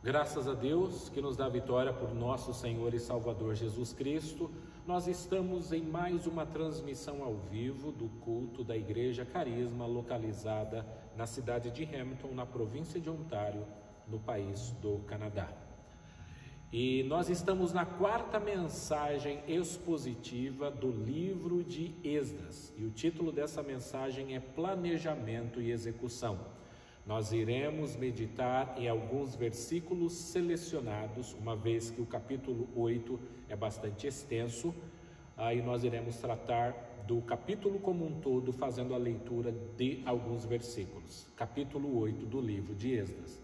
Graças a Deus que nos dá vitória por nosso Senhor e Salvador Jesus Cristo, nós estamos em mais uma transmissão ao vivo do culto da Igreja Carisma, localizada na cidade de Hamilton, na província de Ontário, no país do Canadá. E nós estamos na quarta mensagem expositiva do livro de Esdras, e o título dessa mensagem é Planejamento e Execução. Nós iremos meditar em alguns versículos selecionados, uma vez que o capítulo 8 é bastante extenso. Aí nós iremos tratar do capítulo como um todo, fazendo a leitura de alguns versículos. Capítulo 8 do livro de Esdras.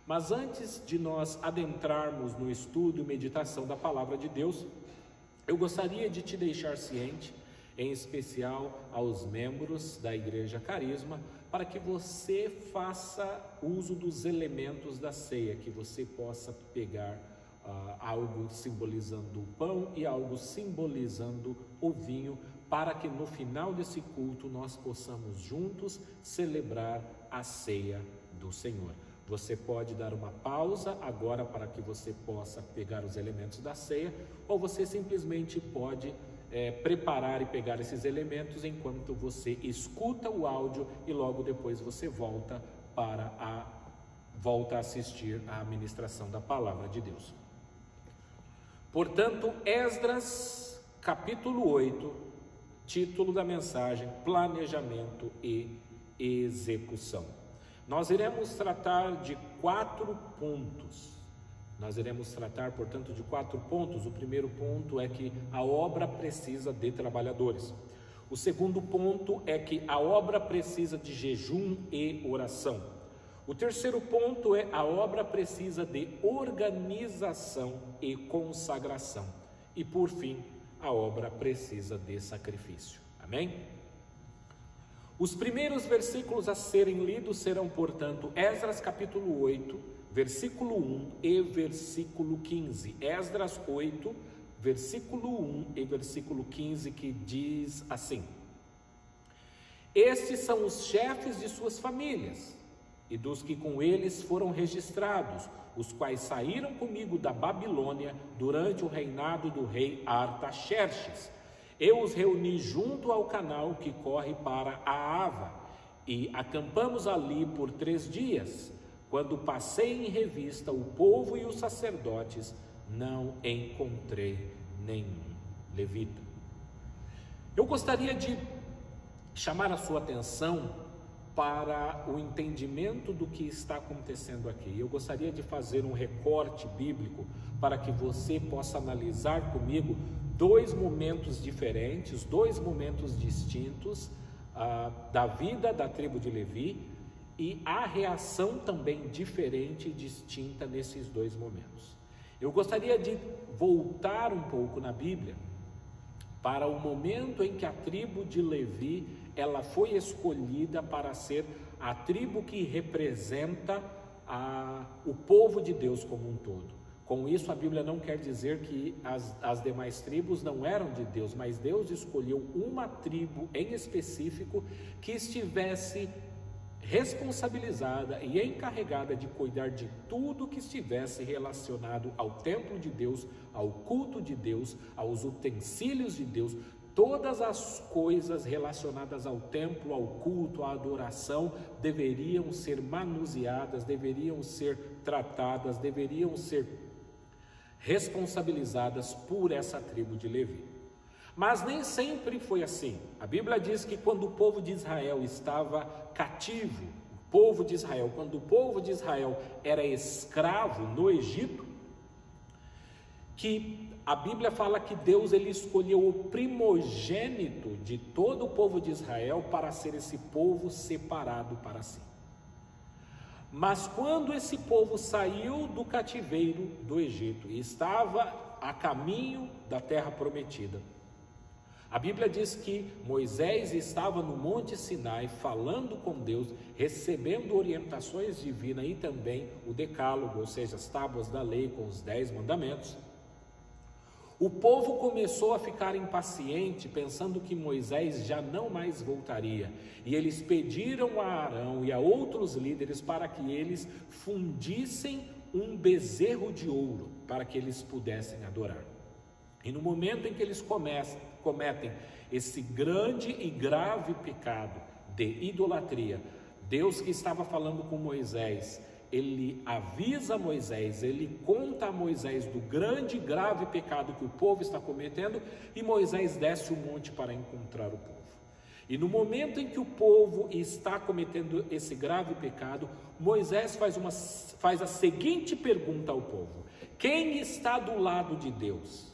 Mas antes de nós adentrarmos no estudo e meditação da palavra de Deus, eu gostaria de te deixar ciente, em especial aos membros da Igreja Carisma, para que você faça uso dos elementos da ceia, que você possa pegar algo simbolizando o pão e algo simbolizando o vinho, para que no final desse culto nós possamos juntos celebrar a ceia do Senhor. Você pode dar uma pausa agora para que você possa pegar os elementos da ceia, ou você simplesmente pode preparar e pegar esses elementos enquanto você escuta o áudio e logo depois você volta a assistir à ministração da palavra de Deus. Portanto, Esdras, capítulo 8, título da mensagem, Planejamento e Execução. Nós iremos tratar de 4 pontos. Nós iremos tratar, portanto, de 4 pontos. O primeiro ponto é que a obra precisa de trabalhadores. O segundo ponto é que a obra precisa de jejum e oração. O terceiro ponto é a obra precisa de organização e consagração. E por fim, a obra precisa de sacrifício. Amém? Os primeiros versículos a serem lidos serão, portanto, Esdras capítulo 8, versículo 1 e versículo 15. Esdras 8, versículo 1 e versículo 15, que diz assim: Estes são os chefes de suas famílias e dos que com eles foram registrados, os quais saíram comigo da Babilônia durante o reinado do rei Artaxerxes. Eu os reuni junto ao canal que corre para a Ava e acampamos ali por 3 dias. Quando passei em revista o povo e os sacerdotes, não encontrei nenhum levita. Eu gostaria de chamar a sua atenção para o entendimento do que está acontecendo aqui. Eu gostaria de fazer um recorte bíblico para que você possa analisar comigo 2 momentos diferentes, 2 momentos distintos da vida da tribo de Levi, e a reação também diferente e distinta nesses 2 momentos. Eu gostaria de voltar um pouco na Bíblia para o momento em que a tribo de Levi ela foi escolhida para ser a tribo que representa o povo de Deus como um todo. Com isso, a Bíblia não quer dizer que as demais tribos não eram de Deus, mas Deus escolheu uma tribo em específico que estivesse responsabilizada e encarregada de cuidar de tudo que estivesse relacionado ao templo de Deus, ao culto de Deus, aos utensílios de Deus. Todas as coisas relacionadas ao templo, ao culto, à adoração deveriam ser manuseadas, deveriam ser tratadas, deveriam ser responsabilizadas por essa tribo de Levi. Mas nem sempre foi assim. A Bíblia diz que quando o povo de Israel estava cativo, quando o povo de Israel era escravo no Egito, que a Bíblia fala que Deus ele escolheu o primogênito de todo o povo de Israel para ser esse povo separado para si. Mas quando esse povo saiu do cativeiro do Egito e estava a caminho da terra prometida, a Bíblia diz que Moisés estava no Monte Sinai falando com Deus, recebendo orientações divinas e também o decálogo, ou seja, as tábuas da lei com os 10 mandamentos. O povo começou a ficar impaciente, pensando que Moisés já não mais voltaria. E eles pediram a Arão e a outros líderes para que eles fundissem um bezerro de ouro para que eles pudessem adorar. E no momento em que eles cometem esse grande e grave pecado de idolatria, Deus, que estava falando com Moisés, ele avisa Moisés, ele conta a Moisés do grande e grave pecado que o povo está cometendo, e Moisés desce o monte para encontrar o povo. E no momento em que o povo está cometendo esse grave pecado, Moisés faz a seguinte pergunta ao povo: quem está do lado de Deus?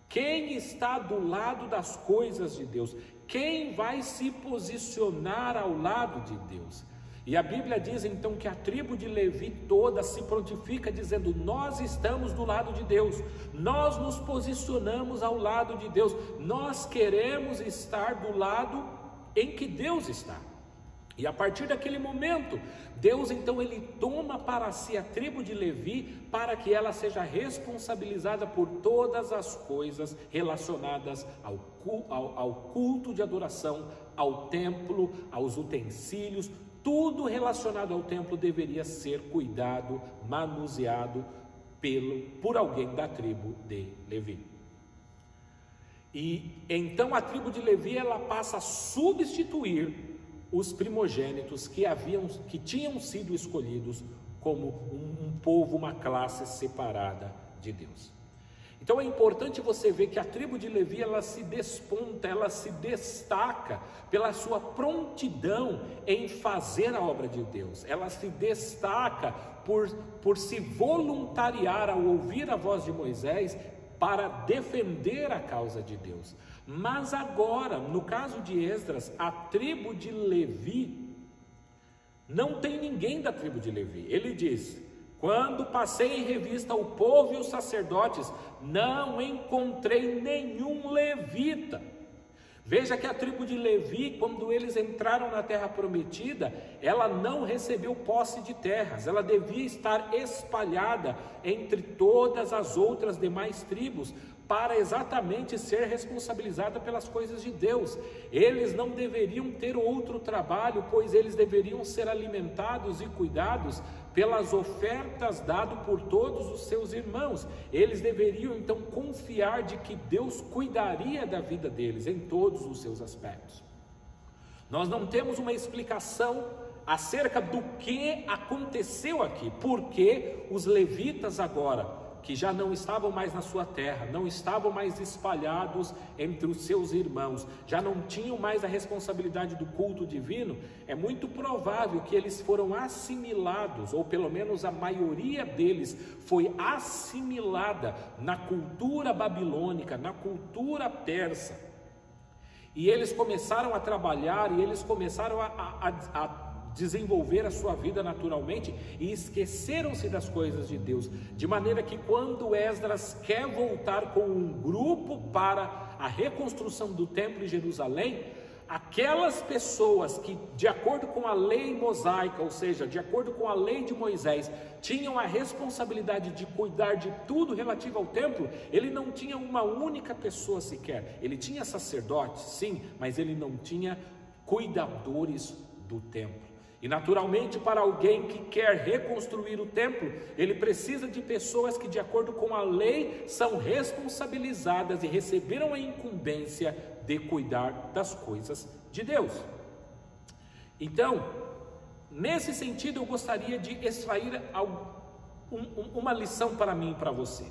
Quem está do lado das coisas de Deus? Quem vai se posicionar ao lado de Deus? E a Bíblia diz então que a tribo de Levi toda se prontifica dizendo: nós estamos do lado de Deus, nós nos posicionamos ao lado de Deus, nós queremos estar do lado em que Deus está. E a partir daquele momento, Deus então ele toma para si a tribo de Levi para que ela seja responsabilizada por todas as coisas relacionadas ao culto de adoração, ao templo, aos utensílios. Tudo relacionado ao templo deveria ser cuidado, manuseado por alguém da tribo de Levi. E então a tribo de Levi ela passa a substituir os primogênitos que tinham sido escolhidos como um povo, uma classe separada de Deus. Então é importante você ver que a tribo de Levi ela se desponta, ela se destaca pela sua prontidão em fazer a obra de Deus. Ela se destaca por se voluntariar ao ouvir a voz de Moisés para defender a causa de Deus. Mas agora, no caso de Esdras, a tribo de Levi, não tem ninguém da tribo de Levi. Ele diz: quando passei em revista o povo e os sacerdotes, não encontrei nenhum levita. Veja que a tribo de Levi, quando eles entraram na terra prometida, ela não recebeu posse de terras, ela devia estar espalhada entre todas as outras demais tribos, para exatamente ser responsabilizada pelas coisas de Deus. Eles não deveriam ter outro trabalho, pois eles deveriam ser alimentados e cuidados pelas ofertas dadas por todos os seus irmãos. Eles deveriam então confiar de que Deus cuidaria da vida deles em todos os seus aspectos. Nós não temos uma explicação acerca do que aconteceu aqui, porque os levitas agora, que já não estavam mais na sua terra, não estavam mais espalhados entre os seus irmãos, já não tinham mais a responsabilidade do culto divino, é muito provável que eles foram assimilados, ou pelo menos a maioria deles foi assimilada na cultura babilônica, na cultura persa. E eles começaram a trabalhar, e eles começaram a desenvolver a sua vida naturalmente e esqueceram-se das coisas de Deus, de maneira que quando Esdras quer voltar com um grupo para a reconstrução do templo em Jerusalém, aquelas pessoas que, de acordo com a lei mosaica, ou seja, de acordo com a lei de Moisés, tinham a responsabilidade de cuidar de tudo relativo ao templo, ele não tinha uma única pessoa sequer. Ele tinha sacerdotes, sim, mas ele não tinha cuidadores do templo. E naturalmente, para alguém que quer reconstruir o templo, ele precisa de pessoas que, de acordo com a lei, são responsabilizadas e receberam a incumbência de cuidar das coisas de Deus. Então, nesse sentido, eu gostaria de extrair uma lição para mim e para você.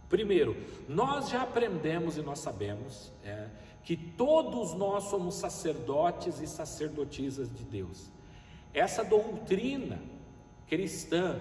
Primeiro, nós já aprendemos e nós sabemos que todos nós somos sacerdotes e sacerdotisas de Deus. Essa doutrina cristã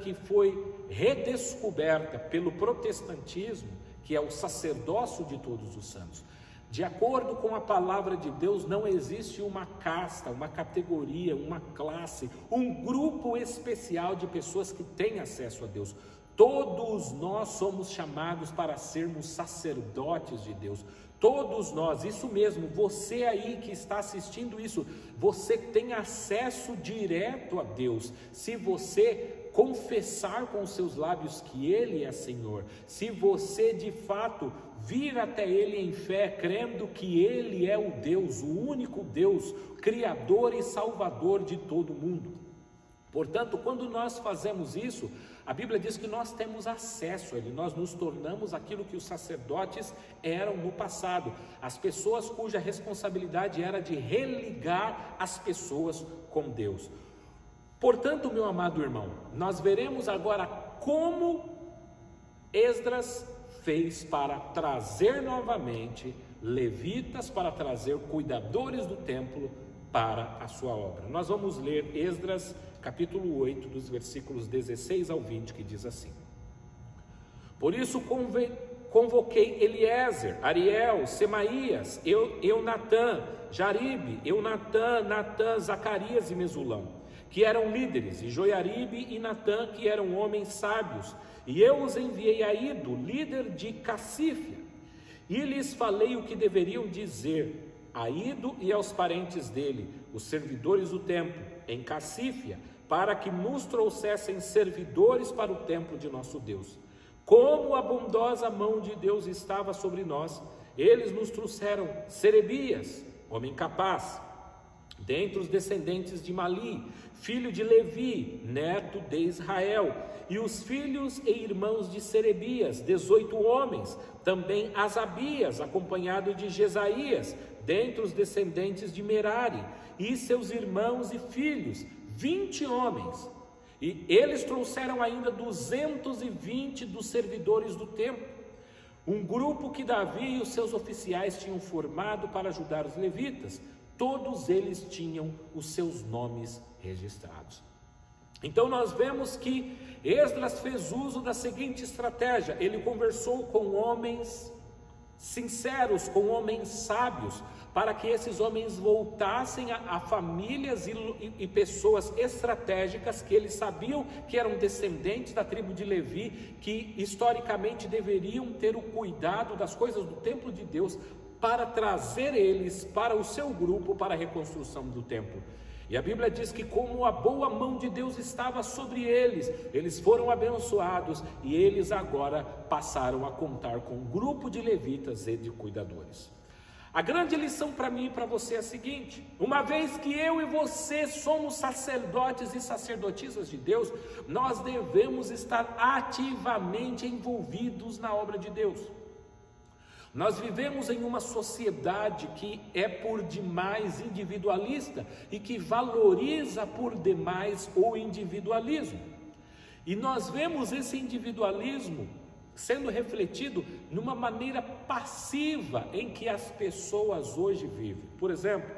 que foi redescoberta pelo protestantismo, que é o sacerdócio de todos os santos, de acordo com a palavra de Deus, não existe uma casta, uma categoria, uma classe, um grupo especial de pessoas que têm acesso a Deus. Todos nós somos chamados para sermos sacerdotes de Deus. Todos nós, isso mesmo, você aí que está assistindo isso, você tem acesso direto a Deus, se você confessar com os seus lábios que Ele é Senhor, se você de fato vir até Ele em fé, crendo que Ele é o Deus, o único Deus, Criador e Salvador de todo mundo. Portanto, quando nós fazemos isso, a Bíblia diz que nós temos acesso a Ele, nós nos tornamos aquilo que os sacerdotes eram no passado, as pessoas cuja responsabilidade era de religar as pessoas com Deus. Portanto, meu amado irmão, nós veremos agora como Esdras fez para trazer novamente levitas, para trazer cuidadores do templo para a sua obra. Nós vamos ler Esdras capítulo 8, dos versículos 16 ao 20, que diz assim: Por isso convoquei Eliezer, Ariel, Semaías, Eunatã, Jaribe, Natã, Zacarias e Mesulão, que eram líderes, e Joiaribe e Natã, que eram homens sábios, e eu os enviei a Ido, líder de Cassífia, e lhes falei o que deveriam dizer a Ido e aos parentes dele, os servidores do templo, em Cassífia, para que nos trouxessem servidores para o templo de nosso Deus. Como a bondosa mão de Deus estava sobre nós, eles nos trouxeram Serebias, homem capaz, dentre os descendentes de Mali, filho de Levi, neto de Israel, e os filhos e irmãos de Serebias, 18 homens, também Asabias, acompanhado de Jesaías, dentre os descendentes de Merari, e seus irmãos e filhos, 20 homens, e eles trouxeram ainda 220 dos servidores do templo, um grupo que Davi e os seus oficiais tinham formado para ajudar os levitas. Todos eles tinham os seus nomes registrados. Então nós vemos que Esdras fez uso da seguinte estratégia: ele conversou com homens sinceros, com homens sábios, para que esses homens voltassem a famílias e pessoas estratégicas que eles sabiam que eram descendentes da tribo de Levi, que historicamente deveriam ter o cuidado das coisas do templo de Deus, para trazer eles para o seu grupo para a reconstrução do templo. E a Bíblia diz que como a boa mão de Deus estava sobre eles, eles foram abençoados e eles agora passaram a contar com um grupo de levitas e de cuidadores. A grande lição para mim e para você é a seguinte: uma vez que eu e você somos sacerdotes e sacerdotisas de Deus, nós devemos estar ativamente envolvidos na obra de Deus. Nós vivemos em uma sociedade que é por demais individualista e que valoriza por demais o individualismo. E nós vemos esse individualismo sendo refletido numa maneira passiva em que as pessoas hoje vivem. Por exemplo,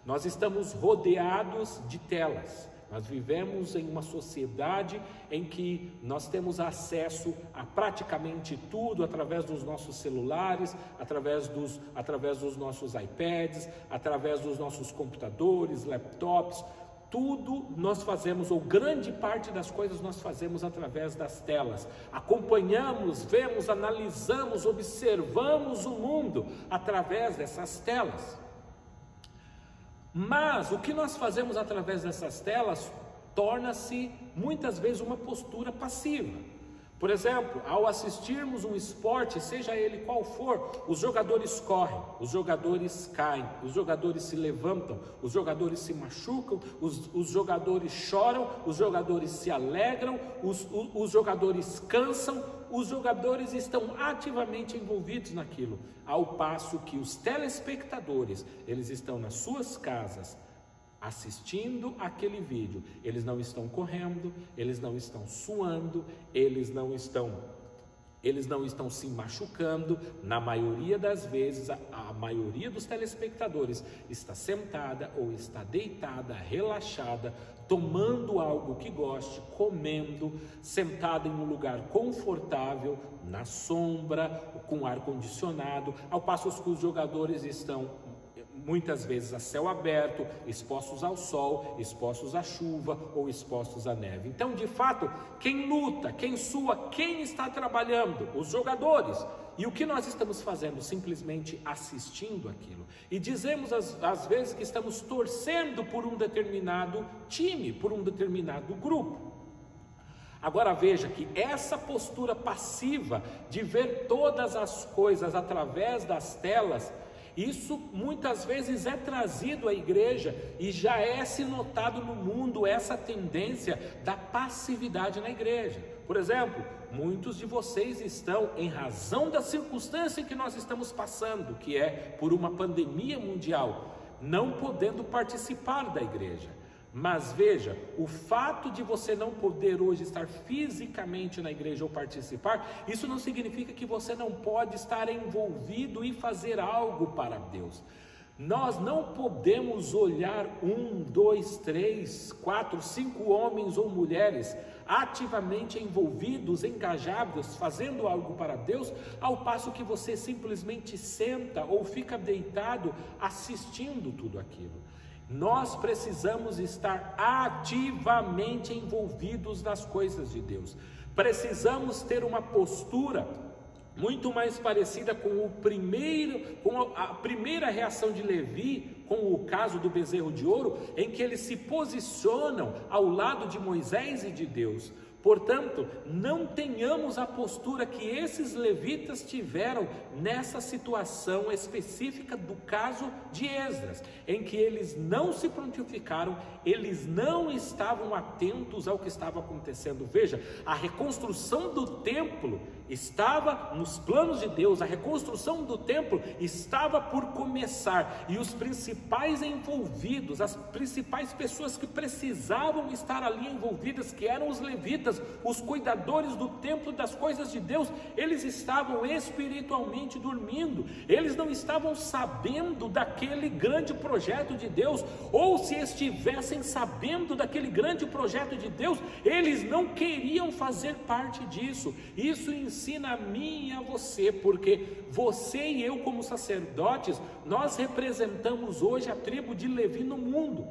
nós estamos rodeados de telas. Nós vivemos em uma sociedade em que nós temos acesso a praticamente tudo através dos nossos celulares, através dos nossos iPads, através dos nossos computadores, laptops. Tudo nós fazemos, ou grande parte das coisas nós fazemos através das telas. Acompanhamos, vemos, analisamos, observamos o mundo através dessas telas. Mas o que nós fazemos através dessas telas torna-se muitas vezes uma postura passiva. Por exemplo, ao assistirmos um esporte, seja ele qual for, os jogadores correm, os jogadores caem, os jogadores se levantam, os jogadores se machucam, os jogadores choram, os jogadores se alegram, os jogadores cansam, os jogadores estão ativamente envolvidos naquilo, ao passo que os telespectadores, eles estão nas suas casas, assistindo aquele vídeo, eles não estão correndo, eles não estão suando, eles não estão se machucando. Na maioria das vezes, a maioria dos telespectadores está sentada ou está deitada, relaxada, tomando algo que goste, comendo, sentada em um lugar confortável, na sombra, com ar-condicionado, ao passo que os jogadores estão muitas vezes a céu aberto, expostos ao sol, expostos à chuva ou expostos à neve. Então, de fato, quem luta, quem sua, quem está trabalhando? Os jogadores. E o que nós estamos fazendo? Simplesmente assistindo aquilo. E dizemos às vezes que estamos torcendo por um determinado time, por um determinado grupo. Agora veja que essa postura passiva de ver todas as coisas através das telas, Isso muitas vezes é trazido à igreja e já é se notado no mundo essa tendência da passividade na igreja. Por exemplo, muitos de vocês estão, em razão da circunstância em que nós estamos passando, que é por uma pandemia mundial, não podendo participar da igreja. Mas veja, o fato de você não poder hoje estar fisicamente na igreja ou participar, isso não significa que você não pode estar envolvido e fazer algo para Deus. Nós não podemos olhar 1, 2, 3, 4, 5 homens ou mulheres ativamente envolvidos, engajados, fazendo algo para Deus, ao passo que você simplesmente senta ou fica deitado assistindo tudo aquilo. Nós precisamos estar ativamente envolvidos nas coisas de Deus. Precisamos ter uma postura muito mais parecida com a primeira reação de Levi, com o caso do bezerro de ouro, em que eles se posicionam ao lado de Moisés e de Deus. Portanto, não tenhamos a postura que esses levitas tiveram nessa situação específica do caso de Esdras, em que eles não se prontificaram, eles não estavam atentos ao que estava acontecendo. Veja, a reconstrução do templo estava nos planos de Deus, a reconstrução do templo estava por começar, e os principais envolvidos, as principais pessoas que precisavam estar ali envolvidas, que eram os levitas, os cuidadores do templo, das coisas de Deus, eles estavam espiritualmente dormindo, eles não estavam sabendo daquele grande projeto de Deus, ou se estivessem sabendo daquele grande projeto de Deus, eles não queriam fazer parte disso. Isso ensina a mim e a você, porque você e eu, como sacerdotes, nós representamos hoje a tribo de Levi no mundo.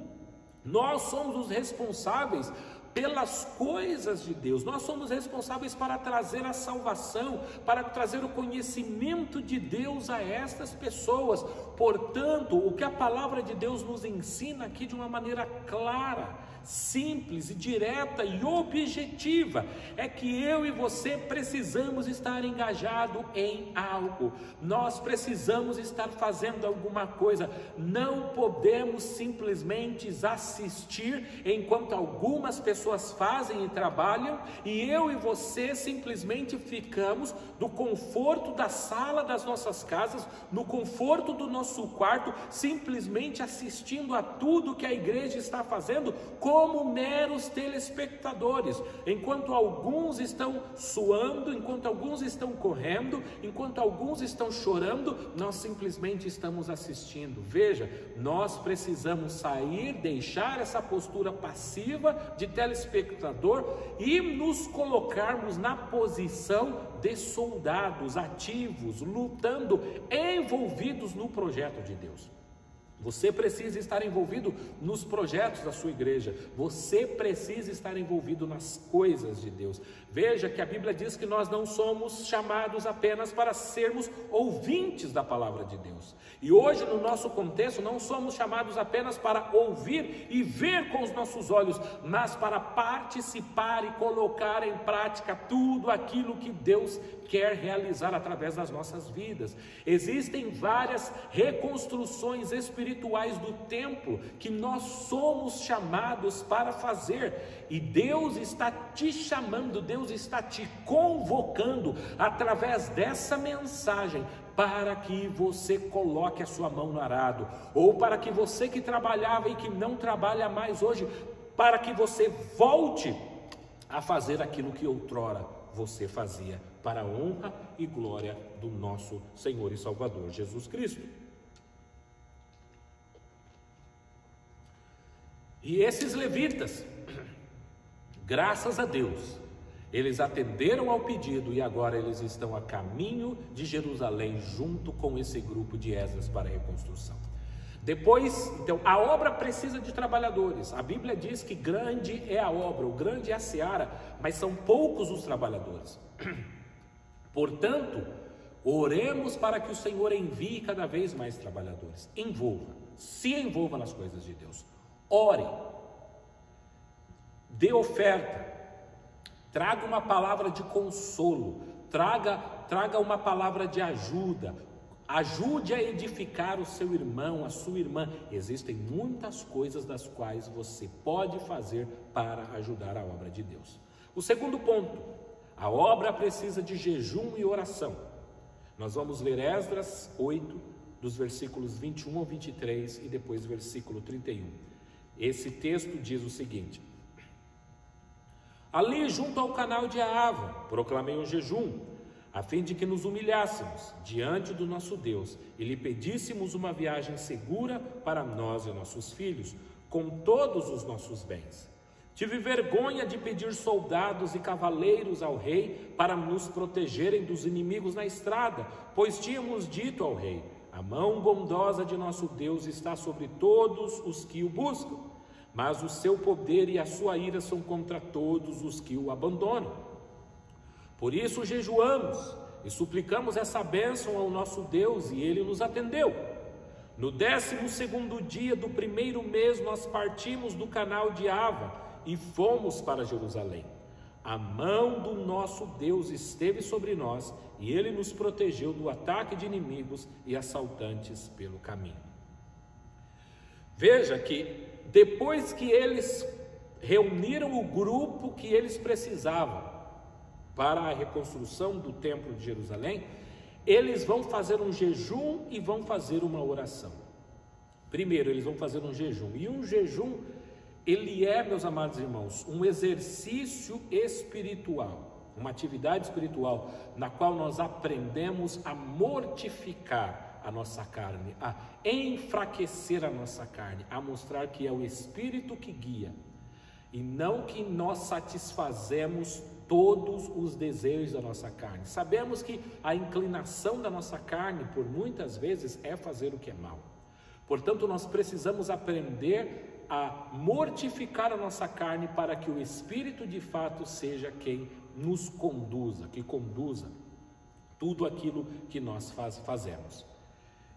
Nós somos os responsáveis pelas coisas de Deus, nós somos responsáveis para trazer a salvação, para trazer o conhecimento de Deus a estas pessoas. Portanto, o que a palavra de Deus nos ensina aqui de uma maneira clara, simples e direta e objetiva, é que eu e você precisamos estar engajados em algo, nós precisamos estar fazendo alguma coisa, não podemos simplesmente assistir enquanto algumas pessoas fazem e trabalham, e eu e você simplesmente ficamos no conforto da sala das nossas casas, no conforto do nosso quarto, simplesmente assistindo a tudo que a igreja está fazendo, como meros telespectadores, enquanto alguns estão suando, enquanto alguns estão correndo, enquanto alguns estão chorando, nós simplesmente estamos assistindo. Veja, nós precisamos sair, deixar essa postura passiva de telespectador e nos colocarmos na posição de soldados ativos, lutando, envolvidos no projeto de Deus. Você precisa estar envolvido nos projetos da sua igreja, você precisa estar envolvido nas coisas de Deus. Veja que a Bíblia diz que nós não somos chamados apenas para sermos ouvintes da palavra de Deus. E hoje, no nosso contexto, não somos chamados apenas para ouvir e ver com os nossos olhos, mas para participar e colocar em prática tudo aquilo que Deus quer realizar através das nossas vidas. Existem várias reconstruções espirituais do templo que nós somos chamados para fazer, e Deus está te chamando, Deus está te convocando através dessa mensagem para que você coloque a sua mão no arado, ou para que você que trabalhava e que não trabalha mais hoje, para que você volte a fazer aquilo que outrora você fazia, para a honra e glória do nosso Senhor e Salvador Jesus Cristo. E esses levitas, graças a Deus, eles atenderam ao pedido e agora eles estão a caminho de Jerusalém junto com esse grupo de Esdras para a reconstrução. Depois, então, a obra precisa de trabalhadores. A Bíblia diz que grande é a obra, o grande é a seara, mas são poucos os trabalhadores. Portanto, oremos para que o Senhor envie cada vez mais trabalhadores. Se envolva nas coisas de Deus. Ore, dê oferta, traga uma palavra de consolo, traga uma palavra de ajuda, Ajude a edificar o seu irmão, a sua irmã. Existem muitas coisas das quais você pode fazer para ajudar a obra de Deus. O segundo ponto, a obra precisa de jejum e oração. Nós vamos ler Esdras 8, dos versículos 21 ao 23 e depois versículo 31. Esse texto diz o seguinte: ali junto ao canal de Ahava, proclamei um jejum, a fim de que nos humilhássemos diante do nosso Deus e lhe pedíssemos uma viagem segura para nós e nossos filhos, com todos os nossos bens. Tive vergonha de pedir soldados e cavaleiros ao rei para nos protegerem dos inimigos na estrada, pois tínhamos dito ao rei: a mão bondosa de nosso Deus está sobre todos os que o buscam, mas o seu poder e a sua ira são contra todos os que o abandonam. Por isso jejuamos e suplicamos essa bênção ao nosso Deus, e ele nos atendeu. No 12º dia do primeiro mês nós partimos do canal de Ahava e fomos para Jerusalém. A mão do nosso Deus esteve sobre nós e ele nos protegeu do ataque de inimigos e assaltantes pelo caminho. Veja que depois que eles reuniram o grupo que eles precisavam para a reconstrução do templo de Jerusalém, eles vão fazer um jejum e vão fazer uma oração. Primeiro, eles vão fazer um jejum, e um jejum, ele é, meus amados irmãos, um exercício espiritual, uma atividade espiritual, na qual nós aprendemos a mortificar a nossa carne, a enfraquecer a nossa carne, a mostrar que é o Espírito que guia, e não que nós satisfazemos todos os desejos da nossa carne. Sabemos que a inclinação da nossa carne, por muitas vezes, é fazer o que é mal. Portanto, nós precisamos aprender a mortificar a nossa carne para que o Espírito de fato seja quem nos conduza, que conduza tudo aquilo que nós fazemos.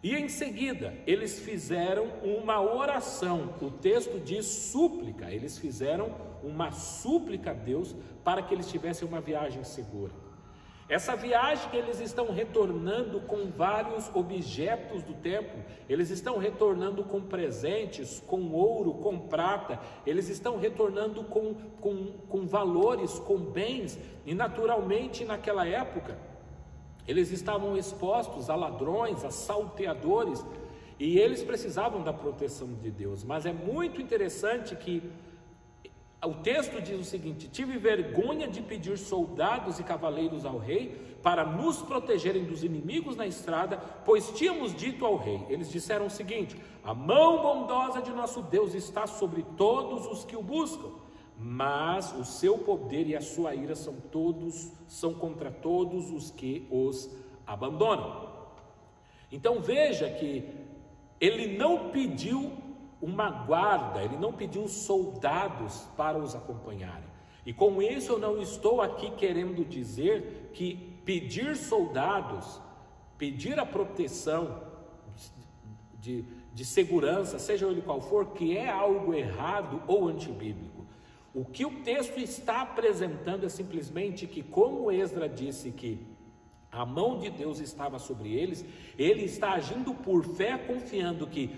E em seguida, eles fizeram uma oração, o texto diz súplica, eles fizeram uma súplica a Deus para que eles tivessem uma viagem segura. Essa viagem que eles estão retornando com vários objetos do templo, eles estão retornando com presentes, com ouro, com prata, eles estão retornando com valores, com bens, e naturalmente naquela época, eles estavam expostos a ladrões, a salteadores, e eles precisavam da proteção de Deus. Mas é muito interessante que o texto diz o seguinte: tive vergonha de pedir soldados e cavaleiros ao rei para nos protegerem dos inimigos na estrada, pois tínhamos dito ao rei. Eles disseram o seguinte: a mão bondosa de nosso Deus está sobre todos os que o buscam, mas o seu poder e a sua ira são contra todos os que os abandonam. Então veja que ele não pediu uma guarda, ele não pediu soldados para os acompanharem. E com isso eu não estou aqui querendo dizer que pedir soldados, pedir a proteção de segurança, seja ele qual for, que é algo errado ou antibíblico. O que o texto está apresentando é simplesmente que, como Esdras disse que a mão de Deus estava sobre eles, ele está agindo por fé, confiando que,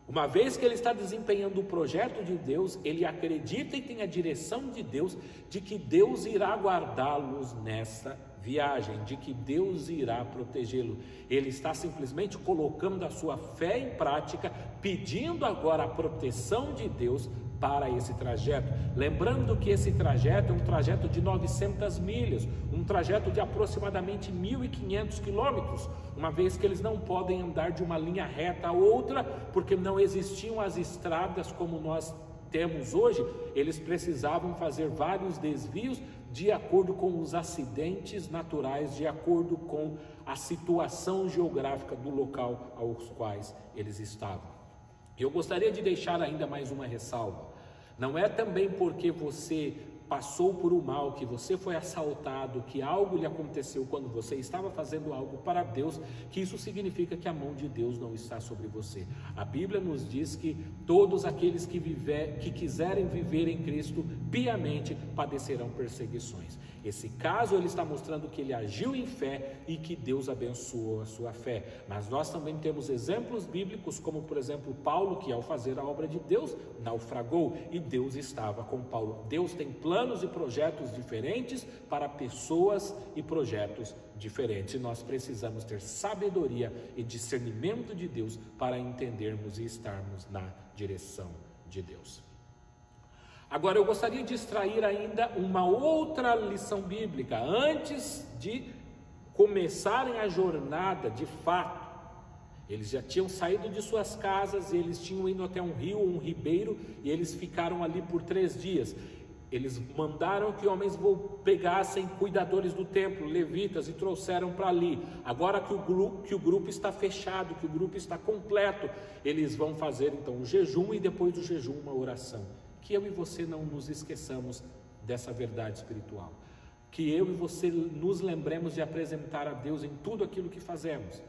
uma vez que ele está desempenhando o projeto de Deus, ele acredita e tem a direção de Deus, de que Deus irá guardá-los nessa viagem, de que Deus irá protegê-lo. Ele está simplesmente colocando a sua fé em prática, pedindo agora a proteção de Deus para esse trajeto. Lembrando que esse trajeto é um trajeto de 900 milhas, um trajeto de aproximadamente 1.500 quilômetros, uma vez que eles não podem andar de uma linha reta a outra, porque não existiam as estradas como nós temos hoje. Eles precisavam fazer vários desvios de acordo com os acidentes naturais, de acordo com a situação geográfica do local aos quais eles estavam. Eu gostaria de deixar ainda mais uma ressalva. Não é também porque você passou por um mal, que você foi assaltado, que algo lhe aconteceu quando você estava fazendo algo para Deus, que isso significa que a mão de Deus não está sobre você. A Bíblia nos diz que todos aqueles que quiserem viver em Cristo piamente padecerão perseguições. Esse caso ele está mostrando que ele agiu em fé e que Deus abençoou a sua fé. Mas nós também temos exemplos bíblicos, como por exemplo Paulo, que ao fazer a obra de Deus naufragou e Deus estava com Paulo. Deus tem planos e projetos diferentes para pessoas e projetos diferentes. E nós precisamos ter sabedoria e discernimento de Deus para entendermos e estarmos na direção de Deus. Agora eu gostaria de extrair ainda uma outra lição bíblica, antes de começarem a jornada de fato. Eles já tinham saído de suas casas, eles tinham ido até um rio, um ribeiro, e eles ficaram ali por 3 dias. Eles mandaram que homens pegassem cuidadores do templo, levitas, e trouxeram para ali. Agora que o grupo está fechado, que o grupo está completo, eles vão fazer então um jejum e depois do jejum uma oração. Que eu e você não nos esqueçamos dessa verdade espiritual. Que eu e você nos lembremos de apresentar a Deus em tudo aquilo que fazemos.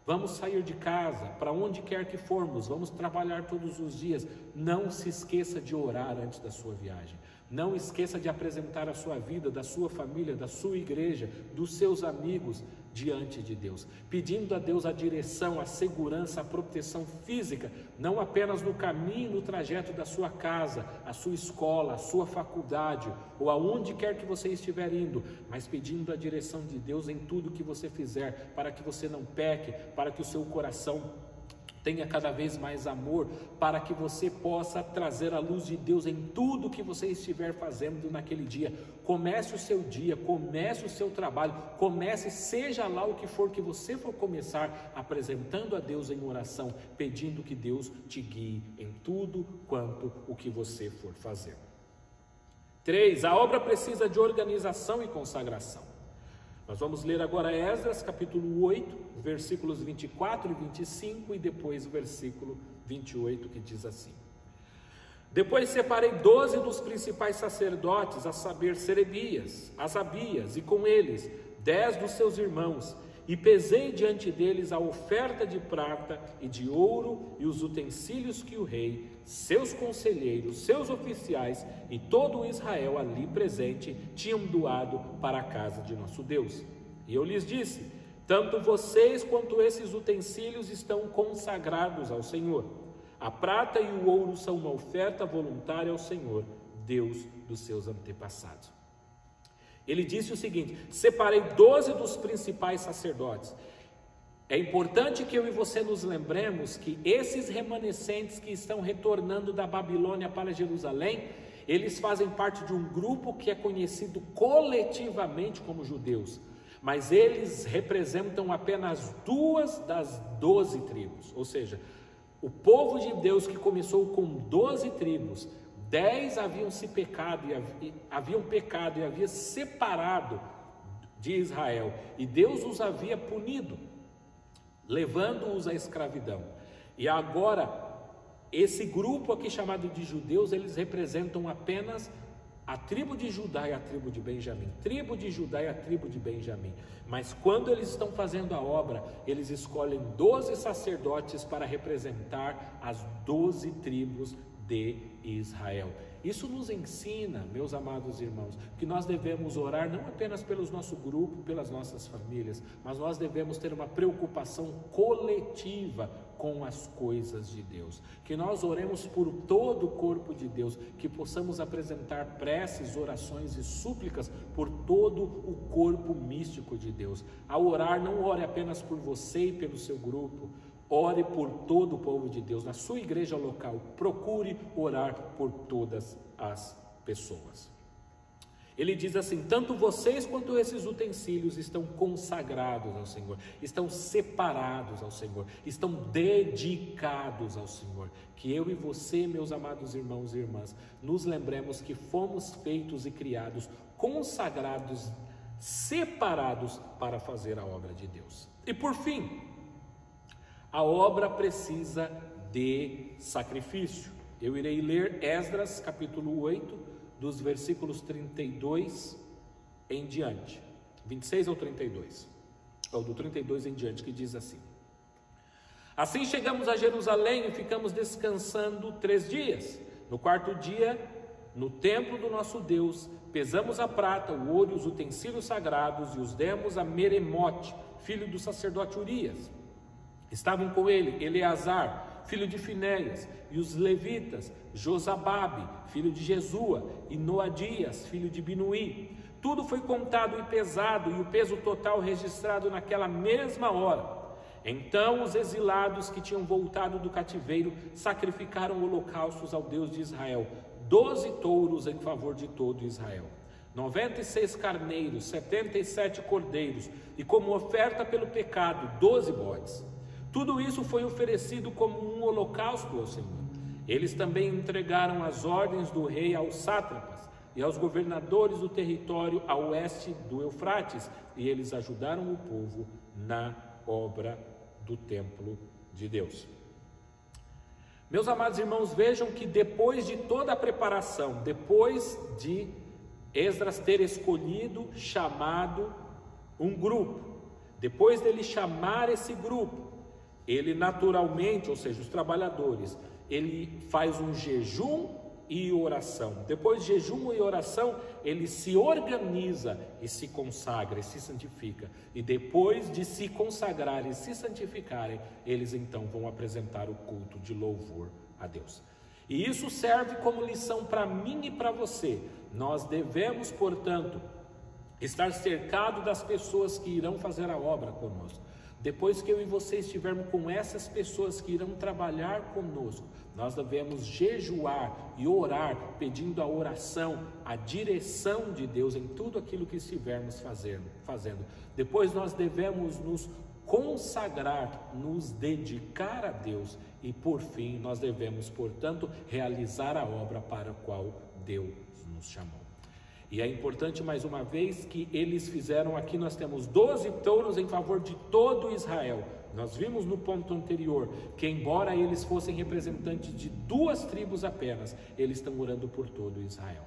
Vamos sair de casa, para onde quer que formos, vamos trabalhar todos os dias. Não se esqueça de orar antes da sua viagem. Não esqueça de apresentar a sua vida, da sua família, da sua igreja, dos seus amigos diante de Deus, pedindo a Deus a direção, a segurança, a proteção física, não apenas no caminho, no trajeto da sua casa, a sua escola, a sua faculdade, ou aonde quer que você estiver indo, mas pedindo a direção de Deus em tudo que você fizer, para que você não peque, para que o seu coração tenha cada vez mais amor, para que você possa trazer a luz de Deus em tudo que você estiver fazendo naquele dia. Comece o seu dia, comece o seu trabalho, comece, seja lá o que for que você for começar, apresentando a Deus em oração, pedindo que Deus te guie em tudo quanto o que você for fazer. 3. A obra precisa de organização e consagração. Nós vamos ler agora Esdras capítulo 8, versículos 24 e 25 e depois o versículo 28, que diz assim: Depois separei 12 dos principais sacerdotes, a saber Serebias, Asabias, e com eles 10 dos seus irmãos, e pesei diante deles a oferta de prata e de ouro e os utensílios que o rei, seus conselheiros, seus oficiais e todo o Israel ali presente tinham doado para a casa de nosso Deus. E eu lhes disse: tanto vocês quanto esses utensílios estão consagrados ao Senhor. A prata e o ouro são uma oferta voluntária ao Senhor, Deus dos seus antepassados. Ele disse o seguinte: separei 12 dos principais sacerdotes. É importante que eu e você nos lembremos que esses remanescentes que estão retornando da Babilônia para Jerusalém, eles fazem parte de um grupo que é conhecido coletivamente como judeus, mas eles representam apenas 2 das 12 tribos, ou seja, o povo de Deus que começou com 12 tribos, 10 haviam pecado e havia separado de Israel, e Deus os havia punido, levando-os à escravidão. E agora, esse grupo aqui chamado de judeus, eles representam apenas a tribo de Judá e a tribo de Benjamim, tribo de Judá e a tribo de Benjamim. Mas quando eles estão fazendo a obra, eles escolhem 12 sacerdotes para representar as 12 tribos de Israel. Isso nos ensina, meus amados irmãos, que nós devemos orar não apenas pelo nosso grupo, pelas nossas famílias, mas nós devemos ter uma preocupação coletiva com as coisas de Deus. Que nós oremos por todo o corpo de Deus, que possamos apresentar preces, orações e súplicas por todo o corpo místico de Deus. Ao orar, não ore apenas por você e pelo seu grupo. Ore por todo o povo de Deus, na sua igreja local. Procure orar por todas as pessoas. Ele diz assim: tanto vocês quanto esses utensílios estão consagrados ao Senhor, estão separados ao Senhor, estão dedicados ao Senhor. Que eu e você, meus amados irmãos e irmãs, nos lembremos que fomos feitos e criados, consagrados, separados para fazer a obra de Deus. E por fim, a obra precisa de sacrifício. Eu irei ler Esdras capítulo 8, dos versículos 32 em diante, 26 ao 32, ou do 32 em diante, que diz assim: Assim chegamos a Jerusalém e ficamos descansando 3 dias. No 4º dia, no templo do nosso Deus, pesamos a prata, o ouro e os utensílios sagrados e os demos a Meremote, filho do sacerdote Urias. Estavam com ele Eleazar, filho de Finéias, e os levitas, Josababe, filho de Jesua, e Noadias, filho de Binuí. Tudo foi contado e pesado, e o peso total registrado naquela mesma hora. Então os exilados que tinham voltado do cativeiro sacrificaram holocaustos ao Deus de Israel, 12 touros em favor de todo Israel, 96 carneiros, 77 cordeiros, e como oferta pelo pecado, 12 bodes. Tudo isso foi oferecido como um holocausto ao Senhor. Eles também entregaram as ordens do rei aos sátrapas e aos governadores do território a oeste do Eufrates, e eles ajudaram o povo na obra do templo de Deus. Meus amados irmãos, vejam que depois de toda a preparação, depois de Esdras ter escolhido, chamado um grupo, depois dele chamar esse grupo, ele naturalmente, ou seja, os trabalhadores, ele faz um jejum e oração. Depois de jejum e oração, ele se organiza e se consagra e se santifica. E depois de se consagrar e se santificarem, eles então vão apresentar o culto de louvor a Deus. E isso serve como lição para mim e para você. Nós devemos, portanto, estar cercado das pessoas que irão fazer a obra conosco. Depois que eu e você estivermos com essas pessoas que irão trabalhar conosco, nós devemos jejuar e orar, pedindo a oração, a direção de Deus em tudo aquilo que estivermos fazendo. Depois nós devemos nos consagrar, nos dedicar a Deus, e por fim nós devemos, portanto, realizar a obra para a qual Deus nos chamou. E é importante mais uma vez que eles fizeram, aqui nós temos 12 touros em favor de todo Israel. Nós vimos no ponto anterior que, embora eles fossem representantes de 2 tribos apenas, eles estão orando por todo Israel.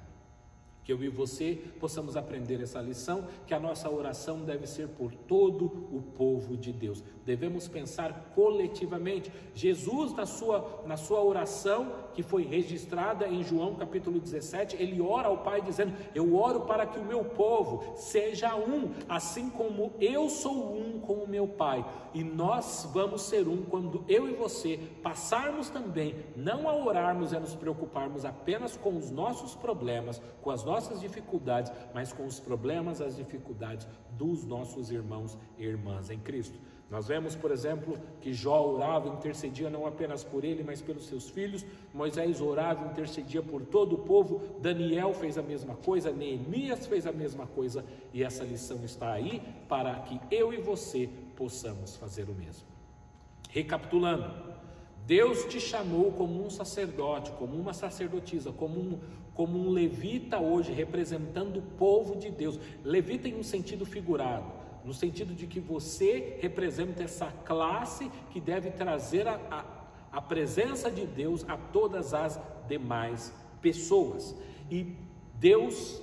Que eu e você possamos aprender essa lição, que a nossa oração deve ser por todo o povo de Deus. Devemos pensar coletivamente. Jesus, na sua oração, que foi registrada em João capítulo 17, ele ora ao Pai dizendo: eu oro para que o meu povo seja um, assim como eu sou um com o meu Pai. E nós vamos ser um quando eu e você passarmos também, não a orarmos e a nos preocuparmos apenas com os nossos problemas, com as nossas dificuldades, mas com os problemas, as dificuldades dos nossos irmãos e irmãs em Cristo. Nós vemos, por exemplo, que Jó orava e intercedia não apenas por ele, mas pelos seus filhos. Moisés orava e intercedia por todo o povo. Daniel fez a mesma coisa, Neemias fez a mesma coisa, e essa lição está aí para que eu e você possamos fazer o mesmo. Recapitulando, Deus te chamou como um sacerdote, como uma sacerdotisa, como um levita hoje, representando o povo de Deus. Levita em um sentido figurado, no sentido de que você representa essa classe que deve trazer a presença de Deus a todas as demais pessoas. E Deus,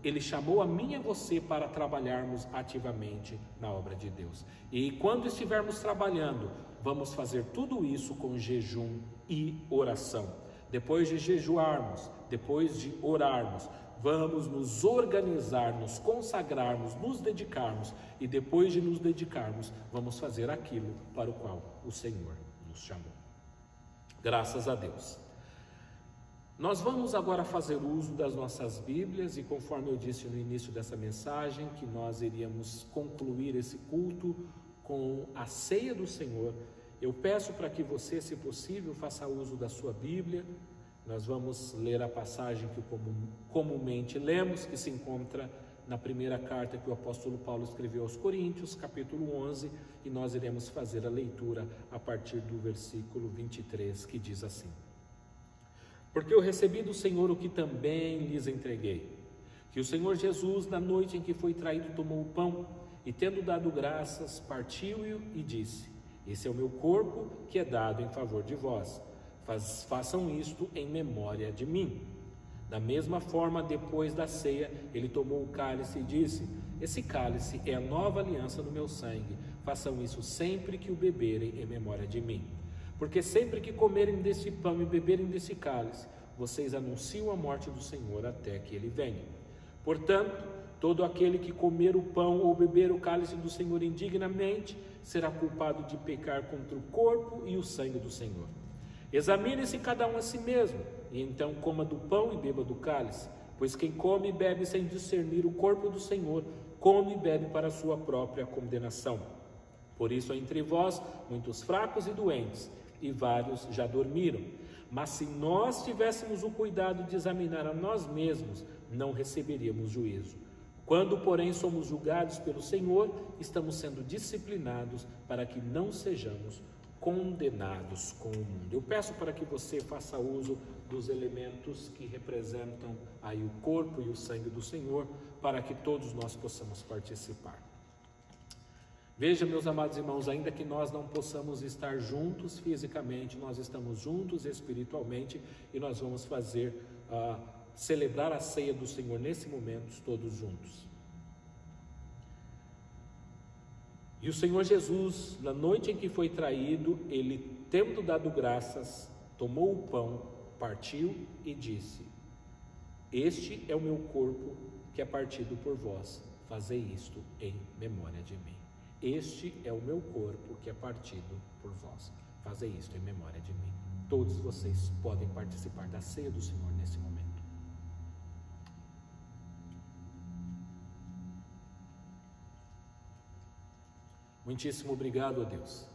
Ele chamou a mim e a você para trabalharmos ativamente na obra de Deus. E quando estivermos trabalhando, vamos fazer tudo isso com jejum e oração. Depois de jejuarmos, depois de orarmos, vamos nos organizar, nos consagrarmos, nos dedicarmos, e depois de nos dedicarmos, vamos fazer aquilo para o qual o Senhor nos chamou. Graças a Deus. Nós vamos agora fazer uso das nossas Bíblias, e conforme eu disse no início dessa mensagem, que nós iríamos concluir esse culto com a ceia do Senhor. Eu peço para que você, se possível, faça uso da sua Bíblia. Nós vamos ler a passagem que comumente lemos, que se encontra na primeira carta que o apóstolo Paulo escreveu aos Coríntios, capítulo 11, e nós iremos fazer a leitura a partir do versículo 23, que diz assim: Porque eu recebi do Senhor o que também lhes entreguei, que o Senhor Jesus, na noite em que foi traído, tomou o pão, e tendo dado graças, partiu-o e disse: Esse é o meu corpo, que é dado em favor de vós. Façam isto em memória de mim. Da mesma forma, depois da ceia, ele tomou o cálice e disse: esse cálice é a nova aliança no meu sangue. Façam isso sempre que o beberem em memória de mim. Porque sempre que comerem desse pão e beberem desse cálice, vocês anunciam a morte do Senhor até que ele venha. Portanto, todo aquele que comer o pão ou beber o cálice do Senhor indignamente será culpado de pecar contra o corpo e o sangue do Senhor. Examine-se cada um a si mesmo, e então coma do pão e beba do cálice, pois quem come e bebe sem discernir o corpo do Senhor, come e bebe para a sua própria condenação. Por isso há entre vós muitos fracos e doentes, e vários já dormiram. Mas se nós tivéssemos o cuidado de examinar a nós mesmos, não receberíamos juízo. Quando, porém, somos julgados pelo Senhor, estamos sendo disciplinados para que não sejamos condenados com o mundo. Eu peço para que você faça uso dos elementos que representam aí o corpo e o sangue do Senhor, para que todos nós possamos participar. Veja, meus amados irmãos, ainda que nós não possamos estar juntos fisicamente, nós estamos juntos espiritualmente, e nós vamos celebrar a ceia do Senhor nesse momento, todos juntos. E o Senhor Jesus, na noite em que foi traído, ele, tendo dado graças, tomou o pão, partiu e disse: este é o meu corpo que é partido por vós, fazei isto em memória de mim. Este é o meu corpo que é partido por vós, fazei isto em memória de mim. Todos vocês podem participar da ceia do Senhor nesse momento. Muitíssimo obrigado, ó Deus.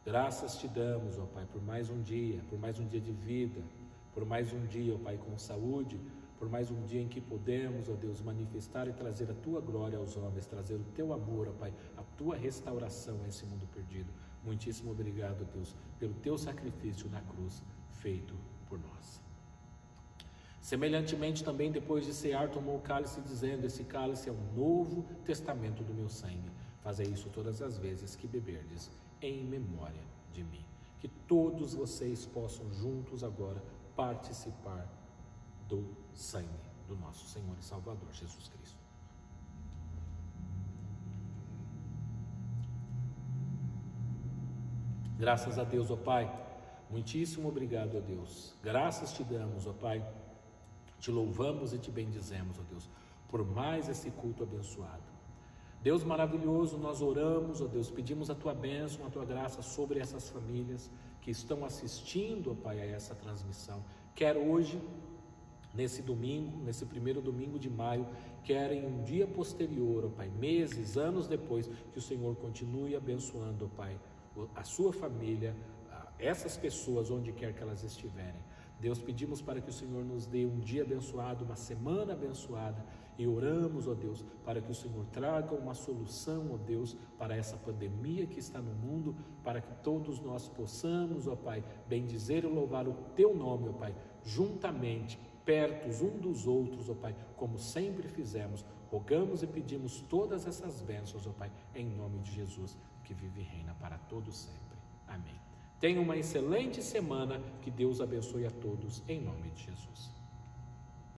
Graças te damos, ó Pai, por mais um dia de vida, por mais um dia, ó Pai, com saúde, por mais um dia em que podemos, ó Deus, manifestar e trazer a tua glória aos homens, trazer o teu amor, ó Pai, a tua restauração a esse mundo perdido. Muitíssimo obrigado, ó Deus, pelo teu sacrifício na cruz feito por nós. Semelhantemente também, depois de cear, tomou o cálice, dizendo: esse cálice é o novo testamento do meu sangue. Fazei isso todas as vezes que beberdes, em memória de mim. Que todos vocês possam juntos agora participar do sangue do nosso Senhor e Salvador Jesus Cristo. Graças a Deus, ó Pai, muitíssimo obrigado, ó Deus. Graças te damos, ó Pai, te louvamos e te bendizemos, ó Deus, por mais esse culto abençoado. Deus maravilhoso, nós oramos, ó Deus, pedimos a tua bênção, a tua graça sobre essas famílias que estão assistindo, ó Pai, a essa transmissão. Quer hoje, nesse domingo, nesse primeiro domingo de maio, quer em um dia posterior, ó Pai, meses, anos depois, que o Senhor continue abençoando, ó Pai, a sua família, essas pessoas, onde quer que elas estiverem. Deus, pedimos para que o Senhor nos dê um dia abençoado, uma semana abençoada, e oramos, ó Deus, para que o Senhor traga uma solução, ó Deus, para essa pandemia que está no mundo, para que todos nós possamos, ó Pai, bendizer e louvar o teu nome, ó Pai, juntamente, pertos um dos outros, ó Pai, como sempre fizemos. Rogamos e pedimos todas essas bênçãos, ó Pai, em nome de Jesus, que vive e reina para todos sempre. Amém. Tenha uma excelente semana, que Deus abençoe a todos, em nome de Jesus.